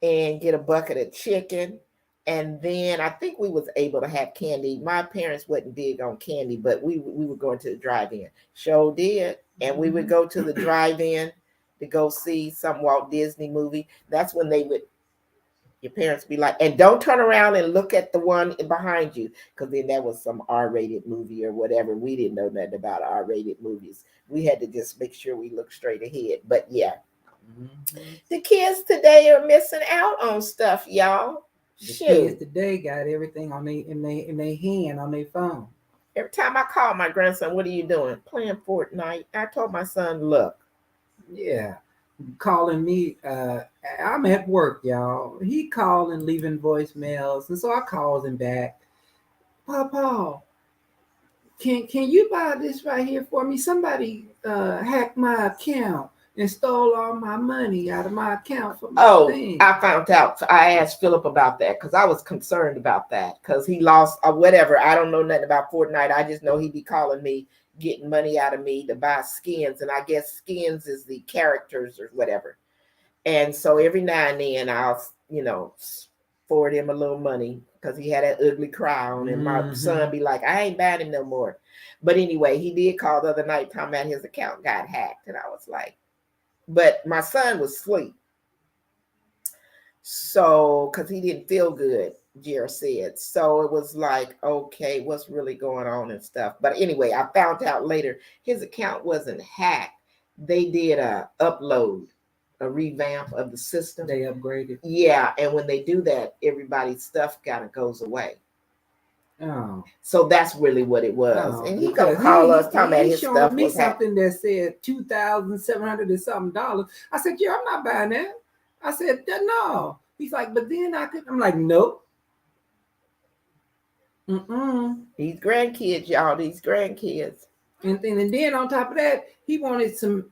and get a bucket of chicken. And then I think we was able to have candy. My parents wasn't big on candy, but we were going to the drive-in. Sure did. And we would go to the drive-in to go see some Walt Disney movie. That's when your parents be like, and don't turn around and look at the one behind you, because then that was some R-rated movie or whatever. We didn't know nothing about R-rated movies. We had to just make sure we looked straight ahead. But yeah, the kids today are missing out on stuff, y'all. The kids today got everything in their hand, on their phone. Every time I call my grandson, what are you doing? Playing Fortnite. I told my son, look. Yeah. Calling me. I'm at work, y'all. He calling, leaving voicemails. And so I calls him back. Papa, can you buy this right here for me? Somebody hacked my account and stole all my money out of my account for my thing. I found out. So I asked Philip about that because I was concerned about that because he lost whatever. I don't know nothing about Fortnite. I just know he be calling me, getting money out of me to buy skins. And I guess skins is the characters or whatever. And so every now and then I'll, forward him a little money because he had that ugly cry on, and my son be like, I ain't buying him no more. But anyway, he did call the other night talking about his account got hacked, and I was like, but my son was asleep. So, because he didn't feel good, Jer said. So it was like, okay, what's really going on and stuff. But anyway, I found out later his account wasn't hacked. They did a upload, a revamp of the system. They upgraded. Yeah, and when they do that, everybody's stuff kind of goes away. Oh. So that's really what it was. Oh, and he gonna call us talking about his stuff. Me something that said $2,700 and something dollars. I said, yeah, I'm not buying that. I said, no. He's like, but then I could. I'm like, nope. These grandkids, y'all. These grandkids. And then on top of that, he wanted some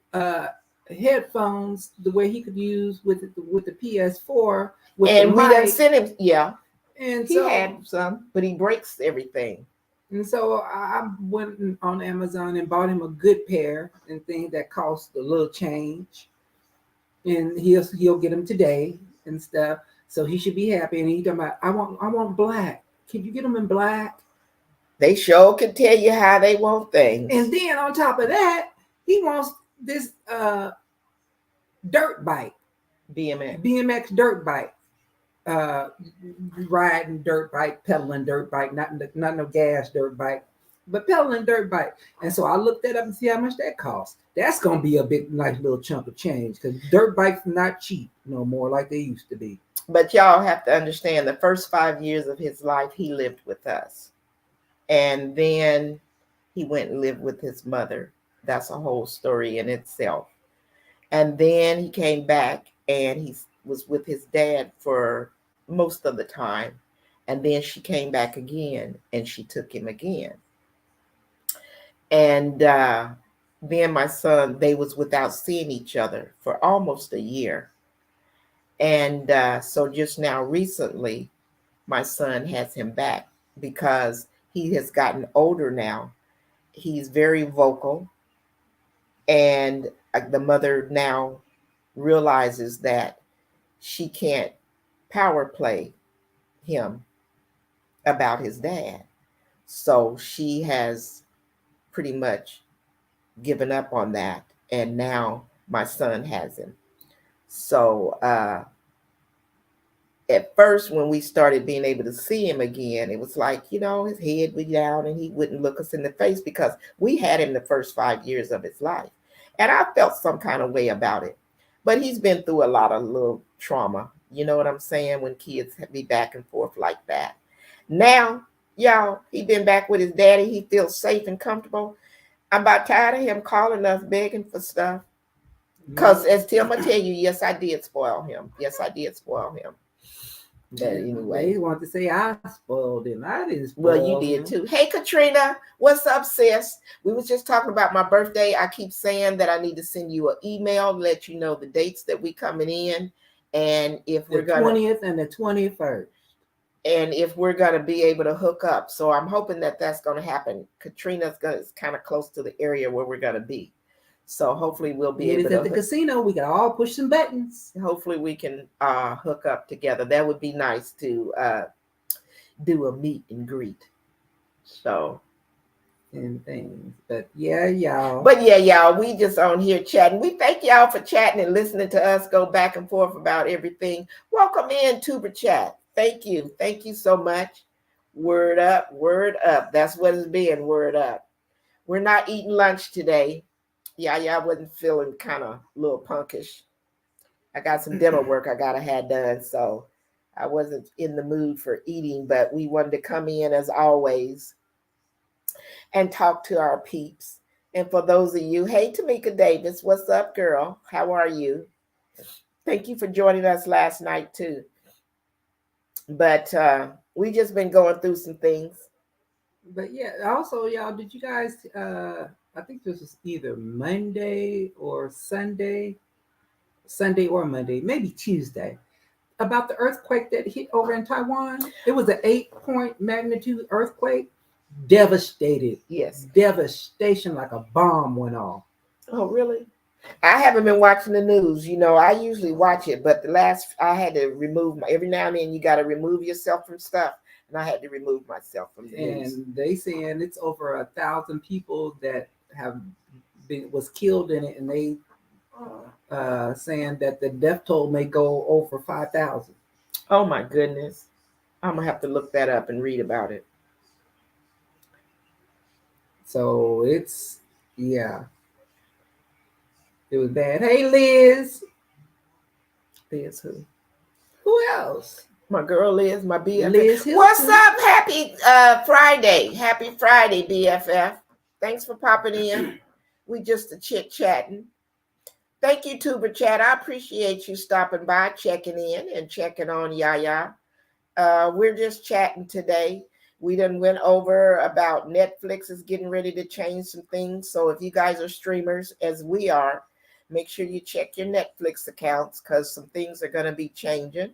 headphones the way he could use with the PS4. And we done sent him, yeah. And he had some, but he breaks everything. And so I went on Amazon and bought him a good pair and things that cost a little change. And he'll get them today and stuff. So he should be happy. And he talking about, I want black. Can you get them in black? They sure can tell you how they want things. And then on top of that, he wants this dirt bike. BMX dirt bike. Riding dirt bike, pedaling dirt bike, not no gas dirt bike, but pedaling dirt bike. And so I looked that up and see how much that costs. That's gonna be a big nice little chunk of change because dirt bikes are not cheap no more like they used to be. But y'all have to understand the first 5 years of his life he lived with us. And then he went and lived with his mother. That's a whole story in itself. And then he came back and he was with his dad for most of the time. And then she came back again and she took him again. And then my son, they was without seeing each other for almost a year. And so just now recently, my son has him back because he has gotten older now. He's very vocal. And the mother now realizes that she can't power play him about his dad. So she has pretty much given up on that. And now my son has him. So at first, when we started being able to see him again, it was like, his head would down and he wouldn't look us in the face because we had him the first 5 years of his life. And I felt some kind of way about it. But he's been through a lot of little trauma. You know what I'm saying? When kids be back and forth like that. Now, y'all, he been back with his daddy. He feels safe and comfortable. I'm about tired of him calling us, begging for stuff. Because as Tim will tell you, yes, I did spoil him. Yes, I did spoil him. But anyway. They want to say I spoiled him. I didn't spoil him. Well, you did too. Hey, Katrina, what's up, sis? We was just talking about my birthday. I keep saying that I need to send you an email, let you know the dates that we coming in. And if we're going to... The 20th and the 21st. And if we're going to be able to hook up. So I'm hoping that that's going to happen. Katrina's is kind of close to the area where we're going to be. So hopefully we'll be able to... at the casino. We can all push some buttons. Hopefully we can hook up together. That would be nice to do a meet and greet. So... and things. But yeah, y'all. We just on here chatting. We thank y'all for chatting and listening to us go back and forth about everything. Welcome in, Tuber Chat. Thank you. Thank you so much. Word up, word up. That's what it's been, word up. We're not eating lunch today. I wasn't feeling kind of a little punkish. I got some demo work I got to have done, so I wasn't in the mood for eating, but we wanted to come in as always and talk to our peeps. And for those of you, hey, Tamika Davis, what's up, girl? How are you? Thank you for joining us last night, too. But we just been going through some things. But yeah, also, y'all, did you guys, I think this was either Monday or Sunday or Monday, maybe Tuesday, about the earthquake that hit over in Taiwan. It was an 8-point magnitude earthquake. Devastated. Yes. Devastation, like a bomb went off. Oh, really? I haven't been watching the news. You know, I usually watch it, but the last I had to remove my every now and then you got to remove yourself from stuff, and I had to remove myself from the news. And they saying it's over 1,000 people that have been was killed in it, and they saying that the death toll may go over 5,000. Oh my goodness, I'm gonna have to look that up and read about it. So it's yeah, it was bad. Hey Liz, Liz who? who else? My girl Liz, my BFF. Liz What's Hilton. up? Happy Friday. Happy Friday, BFF. Thanks for popping in. We just a chit chatting. Thank you, Tuber Chat. I appreciate you stopping by, checking in, and checking on Yaya. We're just chatting today. We done went over about Netflix is getting ready to change some things. So if you guys are streamers, as we are, make sure you check your Netflix accounts because some things are going to be changing.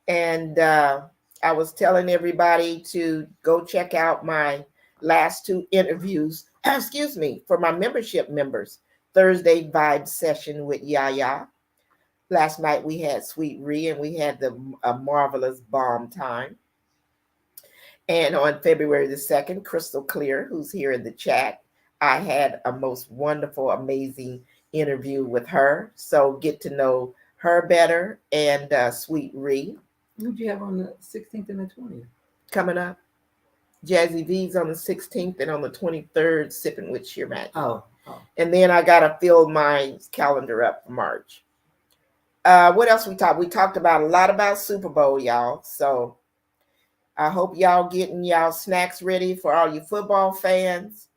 And I was telling everybody to go check out my last two interviews, excuse me, for my membership members. Thursday vibe session with Yaya. Last night we had Sweet Ree and we had a marvelous bomb time. And on February the 2nd, Crystal Clear, who's here in the chat, I had a most wonderful, amazing interview with her. So get to know her better and Sweet Ree. Who'd you have on the 16th and the 20th? Coming up. Jazzy V's on the 16th and on the 23rd, Sipping with Sheer Magic. Oh. And then I got to fill my calendar up for March. What else we talked? We talked about a lot about Super Bowl, y'all. So I hope y'all getting y'all snacks ready for all you football fans.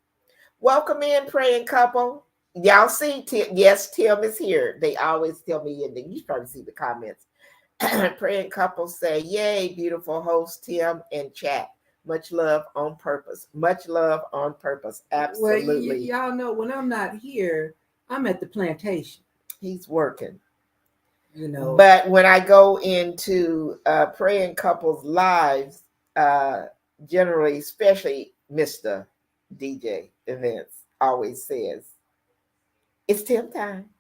Welcome in, praying couple. Y'all see, yes, Tim is here. They always tell me, and you probably see the comments. Praying couple say, yay, beautiful host, Tim, and chat. Much love on purpose. Much love on purpose. Absolutely. Well, y'all know when I'm not here, I'm at the plantation. He's working. You know. But when I go into praying couples lives, generally, especially Mr. DJ Events always says, it's Tim time.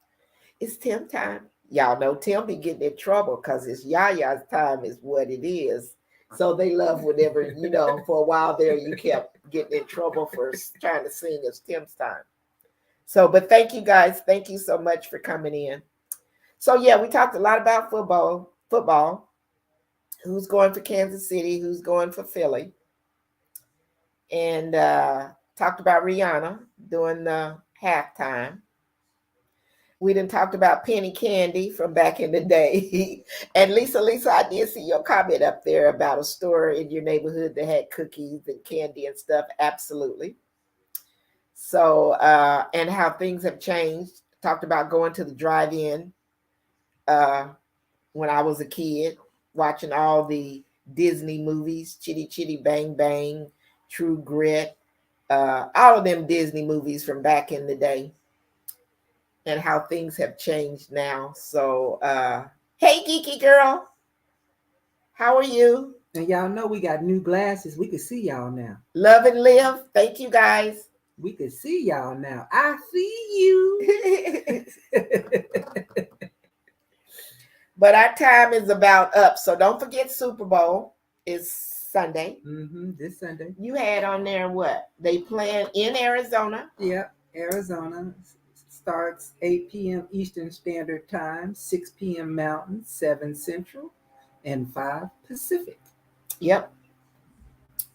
It's Tim time. Y'all know Tim be getting in trouble because it's Yaya's time is what it is. So they love whenever, you know, for a while there, you kept getting in trouble for trying to sing it's Tim's time. So, but thank you guys. Thank you so much for coming in. So, yeah, we talked a lot about football. Who's going for Kansas City? Who's going for Philly? And talked about Rihanna doing the halftime. We done talked about penny candy from back in the day. And Lisa, I did see your comment up there about a store in your neighborhood that had cookies and candy and stuff. Absolutely. So, and how things have changed. Talked about going to the drive-in when I was a kid, watching all the Disney movies, Chitty Chitty Bang Bang, True Grit, all of them Disney movies from back in the day. And how things have changed now. So, hey, geeky girl, how are you? And y'all know we got new glasses. We can see y'all now. Love and live. Thank you, guys. We can see y'all now. I see you. But our time is about up. So don't forget Super Bowl is Sunday. This Sunday. You had on there what? They playing in Arizona. Yep, Arizona. Starts 8 p.m. Eastern Standard Time, 6 p.m. Mountain, 7 Central, and 5 Pacific. Yep.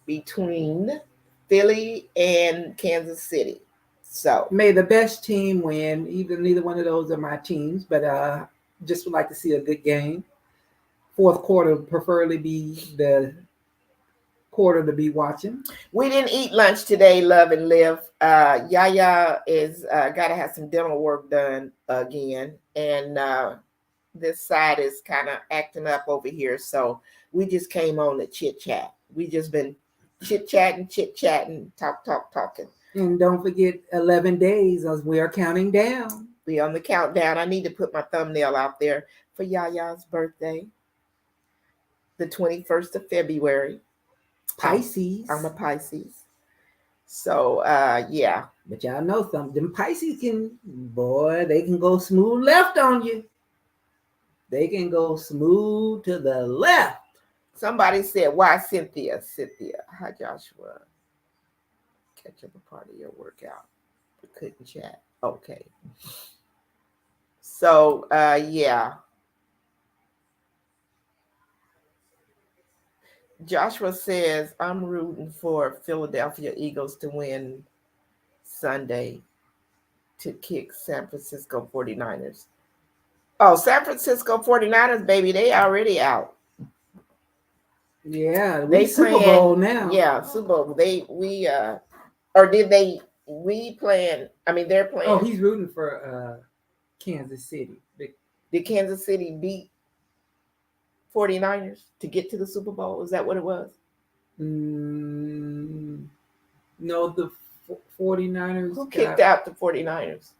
Between Philly and Kansas City. So may the best team win. Neither one of those are my teams, but just would like to see a good game. Fourth quarter preferably be the quarter to be watching. We didn't eat lunch today, love and live. Yaya is got to have some dental work done again, and this side is kind of acting up over here. So we just came on to chit chat. We just been chit chatting, talking. And don't forget 11 days as we are counting down. We on the countdown. I need to put my thumbnail out there for Yaya's birthday, the 21st of February. Pisces. I'm a Pisces. So yeah. But y'all know something. Them Pisces they can go smooth left on you. They can go smooth to the left. Somebody said, why Cynthia? Cynthia, hi Joshua. Catch up a part of your workout. We couldn't chat. Okay. So yeah. Joshua says, I'm rooting for Philadelphia Eagles to win Sunday to kick San Francisco 49ers. Oh, San Francisco 49ers, baby, they already out. Yeah, we They Super playing, Bowl now. yeah, Super Bowl. Or did they, we playing, I mean, they're playing. Oh, he's rooting for Kansas City. Did Kansas City beat 49ers to get to the Super Bowl? Is that what it was? No, the 49ers. Who kicked out the 49ers?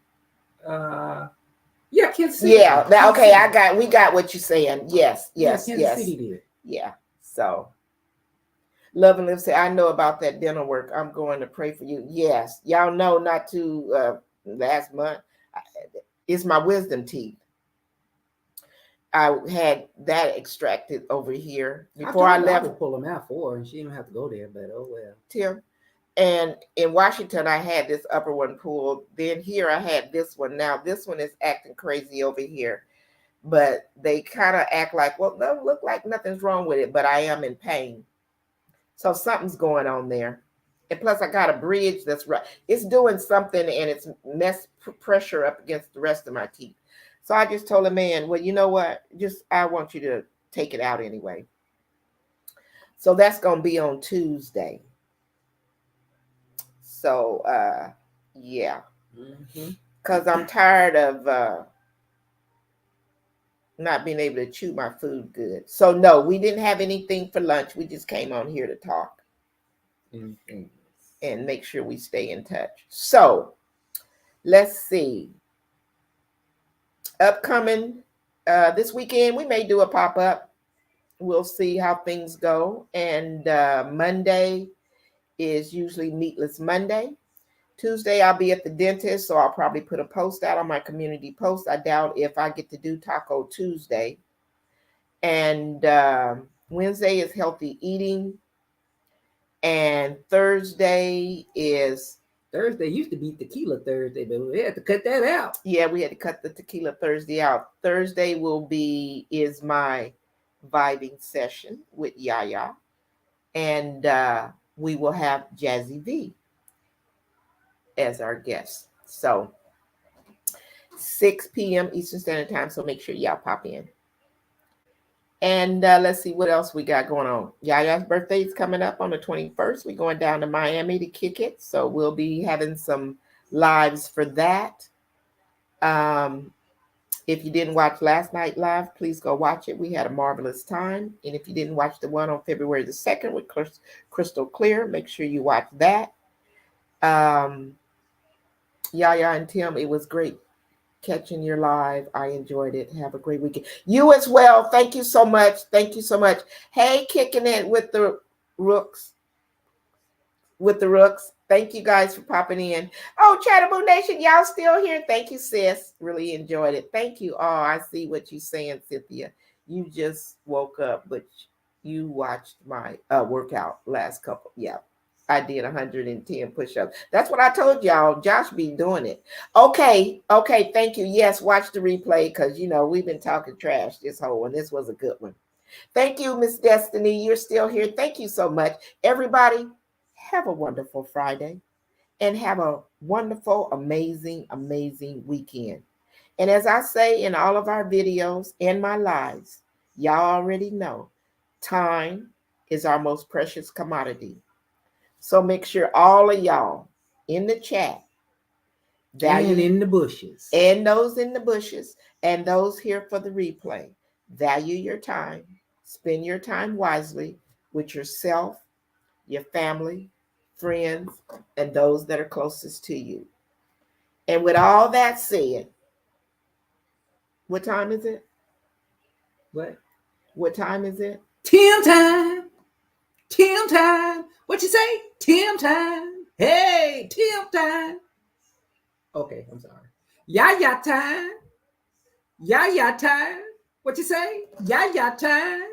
Yeah, Kansas City. Yeah, okay, we got what you're saying. Yes. Kansas City did. Yeah, so Love and Live say, I know about that dental work. I'm going to pray for you. Yes, y'all know not to, last month, it's my wisdom teeth. I had that extracted over here before I left. I would pull them out for her, and she didn't have to go there, but oh well. Tim. And in Washington, I had this upper one pulled. Then here I had this one. Now this one is acting crazy over here. But they kind of act like, well, doesn't look like nothing's wrong with it, but I am in pain. So something's going on there. And plus I got a bridge that's right. It's doing something and it's pressure up against the rest of my teeth. So I just told the man, well, you know what? I want you to take it out anyway. So that's going to be on Tuesday. So, yeah. Because I'm tired of not being able to chew my food good. So, no, we didn't have anything for lunch. We just came on here to talk and make sure we stay in touch. So, let's see. Upcoming this weekend, we may do a pop-up. We'll see how things go. And Monday is usually Meatless Monday. Tuesday, I'll be at the dentist, so I'll probably put a post out on my community post. I doubt if I get to do Taco Tuesday. And Wednesday is healthy eating. And Thursday used to be Tequila Thursday, but we had to cut that out. Yeah, we had to cut the Tequila Thursday out. Thursday is my vibing session with Yaya. And we will have Jazzy V as our guest. So 6 p.m. Eastern Standard Time. So make sure y'all pop in. And let's see what else we got going on. Yaya's birthday is coming up on the 21st. We're going down to Miami to kick it. So we'll be having some lives for that. If you didn't watch last night live, please go watch it. We had a marvelous time. And if you didn't watch the one on February the 2nd with Crystal Clear, make sure you watch that. Yaya and Tim, it was great catching your live. I enjoyed it. Have a great weekend. You as well. Thank you so much. Thank you so much. Hey, kicking it with the Rooks. Thank you guys for popping in. Oh, Chattaboo Nation, y'all still here? Thank you, sis. Really enjoyed it. Thank you. Oh, I see what you're saying, Cynthia. You just woke up, but you watched my workout last couple. Yeah. I did 110 push-ups. That's what I told y'all. Josh be doing it. Okay. Thank you. Yes, watch the replay because, we've been talking trash this whole one. This was a good one. Thank you, Miss Destiny. You're still here. Thank you so much. Everybody, have a wonderful Friday and have a wonderful, amazing, amazing weekend. And as I say in all of our videos and my lives, y'all already know, time is our most precious commodity. So make sure all of y'all in the chat and in the bushes and those in the bushes and those here for the replay, value your time, spend your time wisely with yourself, your family, friends, and those that are closest to you. And with all that said, what time is it? What time is it? Tim time. What you say? Tim time. Hey, Tim time. Okay, I'm sorry. Yaya time. Yaya time. What you say? Yaya time.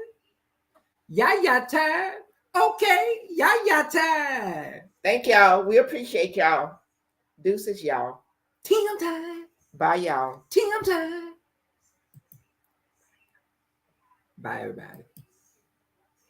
Yaya time. Okay, Yaya time. Thank y'all. We appreciate y'all. Deuces, y'all. Tim time. Bye, y'all. Tim time. Bye, everybody.